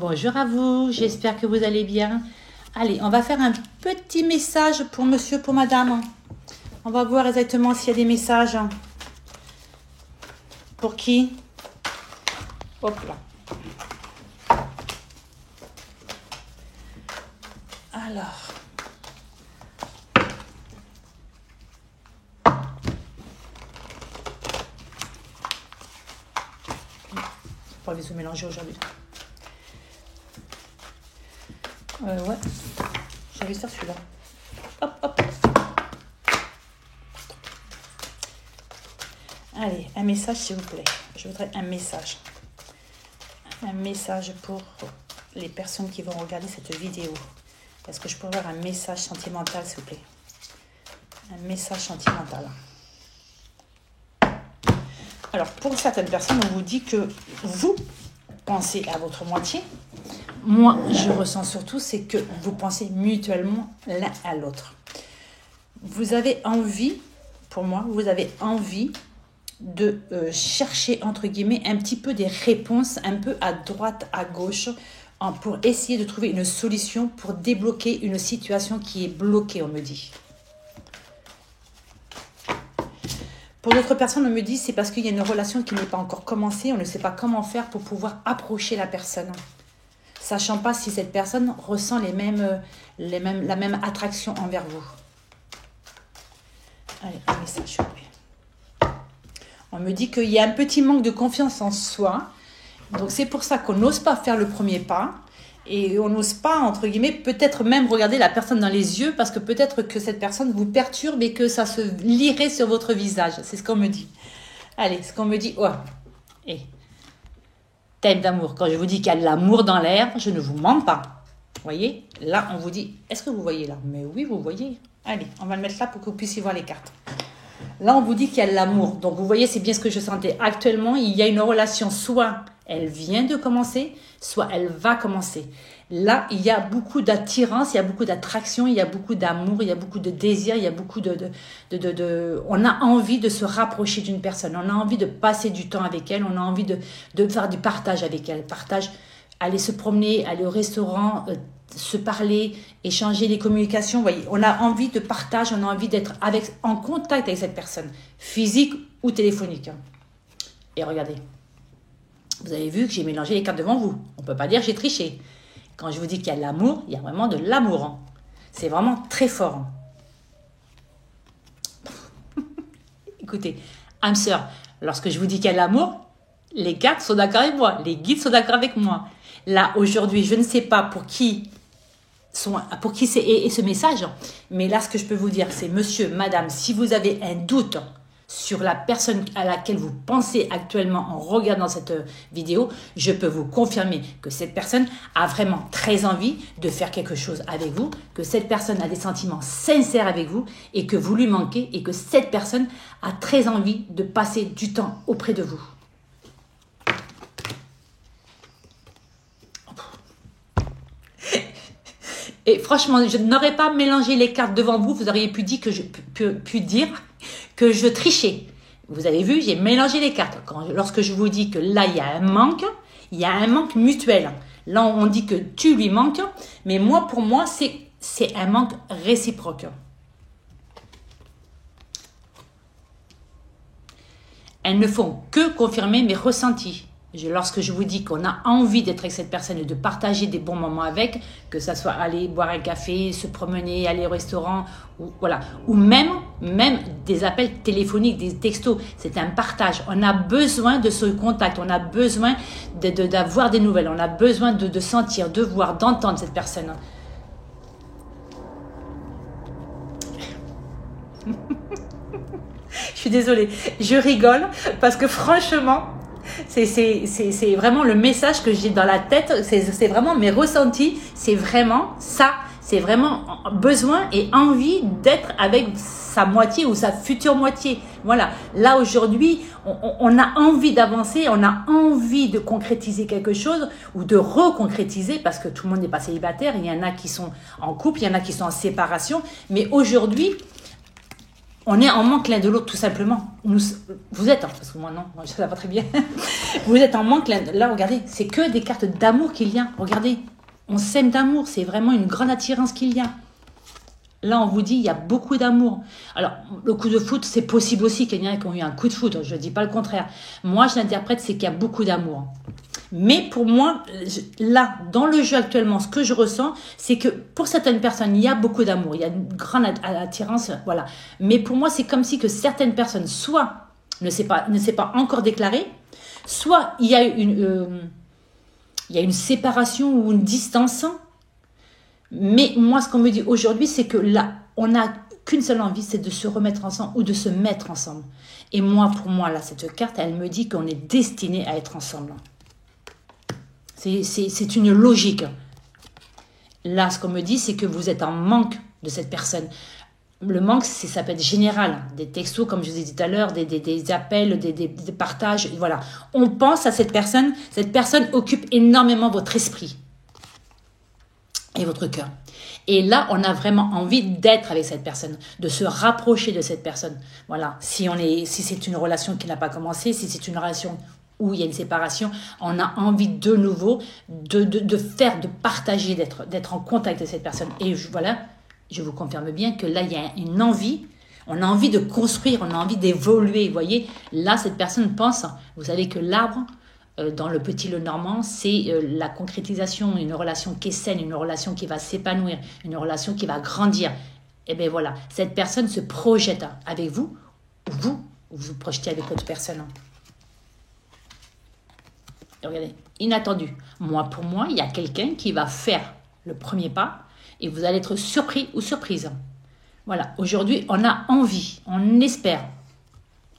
Bonjour à vous, j'espère que vous allez bien. Allez, on va faire un petit message pour monsieur, pour madame. On va voir exactement s'il y a des messages. Pour qui? Hop là. Alors. Pas envie de se mélanger aujourd'hui. Ouais, j'avais ça celui-là. Hop, hop. Allez, un message s'il vous plaît. Je voudrais un message. Un message pour les personnes qui vont regarder cette vidéo. Est-ce que je pourrais avoir un message sentimental s'il vous plaît? Un message sentimental. Alors, pour certaines personnes, on vous dit que vous pensez à votre moitié. Moi, je ressens surtout, c'est que vous pensez mutuellement l'un à l'autre. Vous avez envie, pour moi, vous avez envie de chercher, entre guillemets, un petit peu des réponses, un peu à droite, à gauche, pour essayer de trouver une solution pour débloquer une situation qui est bloquée, on me dit. Pour d'autres personnes, on me dit c'est parce qu'il y a une relation qui n'est pas encore commencée, on ne sait pas comment faire pour pouvoir approcher la personne. Sachant pas si cette personne ressent la même attraction envers vous. Allez, un message, s'il vous plaît. On me dit qu'il y a un petit manque de confiance en soi. Donc, c'est pour ça qu'on n'ose pas faire le premier pas. Et on n'ose pas, entre guillemets, peut-être même regarder la personne dans les yeux parce que peut-être que cette personne vous perturbe et que ça se lirait sur votre visage. C'est ce qu'on me dit. Allez, ce qu'on me dit. Oh, et thème d'amour. Quand je vous dis qu'il y a de l'amour dans l'air, je ne vous mens pas. Vous voyez? Là, on vous dit, est-ce que vous voyez là? Mais oui, vous voyez. Allez, on va le mettre là pour que vous puissiez voir les cartes. Là, on vous dit qu'il y a de l'amour. Donc, vous voyez, c'est bien ce que je sentais. Actuellement, il y a une relation, soit elle vient de commencer, soit elle va commencer. Là, il y a beaucoup d'attirance, il y a beaucoup d'attraction, il y a beaucoup d'amour, il y a beaucoup de désir, il y a beaucoup On a envie de se rapprocher d'une personne, on a envie de passer du temps avec elle, on a envie de faire du partage avec elle. Partage, aller se promener, aller au restaurant, se parler, échanger les communications. Vous voyez, on a envie de partage, on a envie d'être en contact avec cette personne, physique ou téléphonique. Et regardez. Vous avez vu que j'ai mélangé les cartes devant vous. On ne peut pas dire que j'ai triché. Quand je vous dis qu'il y a de l'amour, il y a vraiment de l'amour. C'est vraiment très fort. Écoutez, âme sœur, lorsque je vous dis qu'il y a de l'amour, les cartes sont d'accord avec moi. Les guides sont d'accord avec moi. Là, aujourd'hui, je ne sais pas pour qui c'est ce message. Mais là, ce que je peux vous dire, c'est monsieur, madame, si vous avez un doute sur la personne à laquelle vous pensez actuellement en regardant cette vidéo, je peux vous confirmer que cette personne a vraiment très envie de faire quelque chose avec vous, que cette personne a des sentiments sincères avec vous et que vous lui manquez et que cette personne a très envie de passer du temps auprès de vous. Et franchement, je n'aurais pas mélangé les cartes devant vous, vous auriez pu dire que je trichais. Vous avez vu, j'ai mélangé les cartes. Lorsque je vous dis que là, il y a un manque mutuel. Là, on dit que tu lui manques, mais moi, pour moi, c'est un manque réciproque. Elles ne font que confirmer mes ressentis. Lorsque je vous dis qu'on a envie d'être avec cette personne et de partager des bons moments avec, que ça soit aller boire un café, se promener, aller au restaurant, ou même des appels téléphoniques, des textos, c'est un partage. On a besoin de ce contact, on a besoin d'avoir des nouvelles, on a besoin de sentir, de voir, d'entendre cette personne. Je suis désolée, je rigole parce que franchement, c'est vraiment le message que j'ai dans la tête, c'est vraiment mes ressentis, c'est vraiment ça, c'est vraiment besoin et envie d'être avec sa moitié ou sa future moitié. Voilà, là aujourd'hui, on a envie d'avancer, on a envie de concrétiser quelque chose ou de reconcrétiser parce que tout le monde n'est pas célibataire, il y en a qui sont en couple, il y en a qui sont en séparation, mais aujourd'hui, on est en manque l'un de l'autre, tout simplement. Vous êtes, parce que moi non, moi, ça va pas très bien. Vous êtes en manque l'un de l'autre. Là, regardez, c'est que des cartes d'amour qu'il y a. Regardez, on s'aime d'amour, c'est vraiment une grande attirance qu'il y a. Là, on vous dit, il y a beaucoup d'amour. Alors, le coup de foot, c'est possible aussi qu'il y en ait qui ont eu un coup de foot. Je ne dis pas le contraire. Moi, je l'interprète, c'est qu'il y a beaucoup d'amour. Mais pour moi, là, dans le jeu actuellement, ce que je ressens, c'est que pour certaines personnes, il y a beaucoup d'amour. Il y a une grande attirance, voilà. Mais pour moi, c'est comme si que certaines personnes, soit ne s'est pas encore déclarées, soit il y a une séparation ou une distance. Mais moi, ce qu'on me dit aujourd'hui, c'est que là, on n'a qu'une seule envie, c'est de se remettre ensemble ou de se mettre ensemble. Et moi, pour moi, là, cette carte, elle me dit qu'on est destiné à être ensemble. C'est une logique. Là, ce qu'on me dit, c'est que vous êtes en manque de cette personne. Le manque, ça peut être général. Des textos, comme je vous ai dit tout à l'heure, des appels, des partages. Voilà. On pense à cette personne. Cette personne occupe énormément votre esprit et votre cœur. Et là, on a vraiment envie d'être avec cette personne, de se rapprocher de cette personne. Voilà. Si c'est une relation qui n'a pas commencé, si c'est une relation où il y a une séparation, on a envie de nouveau de partager, d'être en contact avec cette personne. Et voilà, je vous confirme bien que là, il y a une envie, on a envie de construire, on a envie d'évoluer. Vous voyez, là, cette personne pense, vous savez que l'arbre, dans le Petit Lenormand, c'est la concrétisation, une relation qui est saine, une relation qui va s'épanouir, une relation qui va grandir. Et bien voilà, cette personne se projette avec vous, ou vous vous projetez avec votre personne. Et regardez, inattendu. Pour moi, il y a quelqu'un qui va faire le premier pas et vous allez être surpris ou surprise. Voilà, aujourd'hui, on a envie, on espère.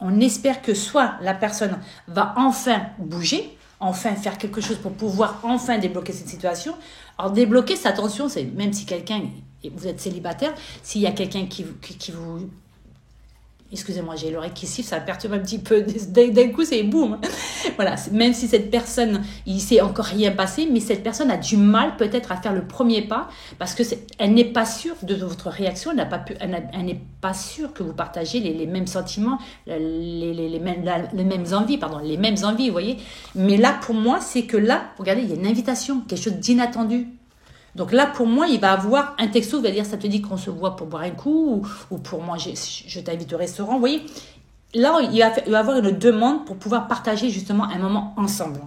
On espère que soit la personne va enfin bouger, enfin faire quelque chose pour pouvoir enfin débloquer cette situation. Alors débloquer, attention, c'est même si vous êtes célibataire, s'il y a quelqu'un qui vous... Excusez-moi, j'ai l'oreille qui siffle, ça perturbe un petit peu. D'un coup, c'est boum. Voilà, même si cette personne, il ne s'est encore rien passé, mais cette personne a du mal peut-être à faire le premier pas parce qu'elle n'est pas sûre de votre réaction, elle n'est pas sûre que vous partagez les mêmes sentiments, les mêmes envies, vous voyez. Mais là, pour moi, c'est que là, regardez, il y a une invitation, quelque chose d'inattendu. Donc là, pour moi, il va avoir un texto qui va dire, ça te dit qu'on se voit pour boire un coup ou pour manger, je t'invite au restaurant, vous voyez. Là, il va avoir une demande pour pouvoir partager justement un moment ensemble.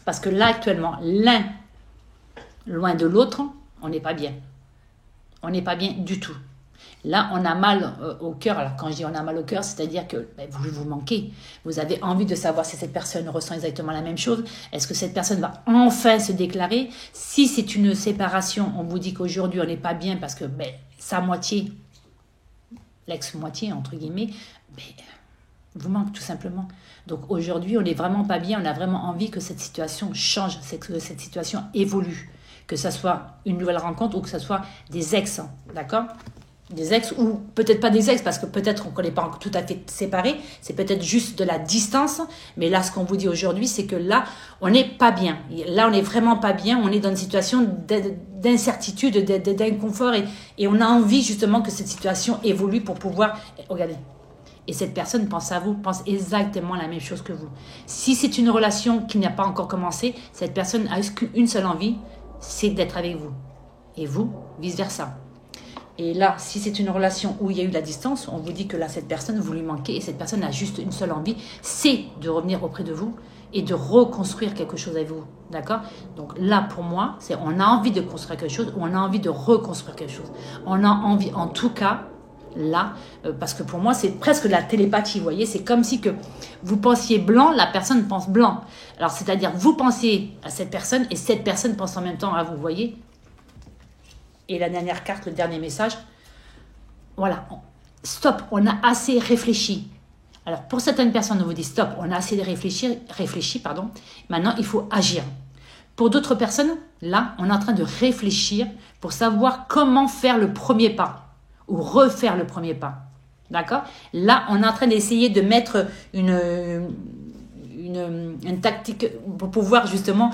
Parce que là, actuellement, l'un, loin de l'autre, on n'est pas bien. On n'est pas bien du tout. Là, on a mal au cœur. Alors, quand je dis on a mal au cœur, c'est-à-dire que vous manquez. Vous avez envie de savoir si cette personne ressent exactement la même chose. Est-ce que cette personne va enfin se déclarer? Si c'est une séparation, on vous dit qu'aujourd'hui, on n'est pas bien parce que sa moitié, l'ex-moitié, entre guillemets, vous manque tout simplement. Donc aujourd'hui, on n'est vraiment pas bien. On a vraiment envie que cette situation change, que cette situation évolue. Que ça soit une nouvelle rencontre ou que ça soit des ex, d'accord? Des ex ou peut-être pas des ex parce que peut-être qu'on n'est pas tout à fait séparés, c'est peut-être juste de la distance, mais là ce qu'on vous dit aujourd'hui c'est que là on n'est pas bien, là on n'est vraiment pas bien, on est dans une situation d'incertitude, d'inconfort et on a envie justement que cette situation évolue pour pouvoir, regardez, et cette personne pense à vous, pense exactement la même chose que vous. Si c'est une relation qui n'a pas encore commencé, cette personne a une seule envie, c'est d'être avec vous et vous vice versa. Et là, si c'est une relation où il y a eu la distance, on vous dit que là, cette personne, vous lui manquez et cette personne a juste une seule envie, c'est de revenir auprès de vous et de reconstruire quelque chose avec vous. D'accord? Donc là, pour moi, on a envie de construire quelque chose ou on a envie de reconstruire quelque chose. On a envie, en tout cas, là, parce que pour moi, c'est presque de la télépathie, vous voyez, c'est comme si que vous pensiez blanc, la personne pense blanc. Alors, c'est-à-dire, vous pensez à cette personne et cette personne pense en même temps à vous, vous voyez? Et la dernière carte, le dernier message, voilà, stop, on a assez réfléchi. Alors, pour certaines personnes, on vous dit stop, on a assez réfléchi, maintenant il faut agir. Pour d'autres personnes, là, on est en train de réfléchir pour savoir comment faire le premier pas ou refaire le premier pas. D'accord? Là, on est en train d'essayer de mettre une tactique pour pouvoir justement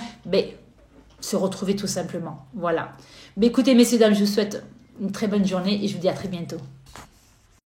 se retrouver tout simplement. Voilà. Mais écoutez, messieurs, dames, je vous souhaite une très bonne journée et je vous dis à très bientôt.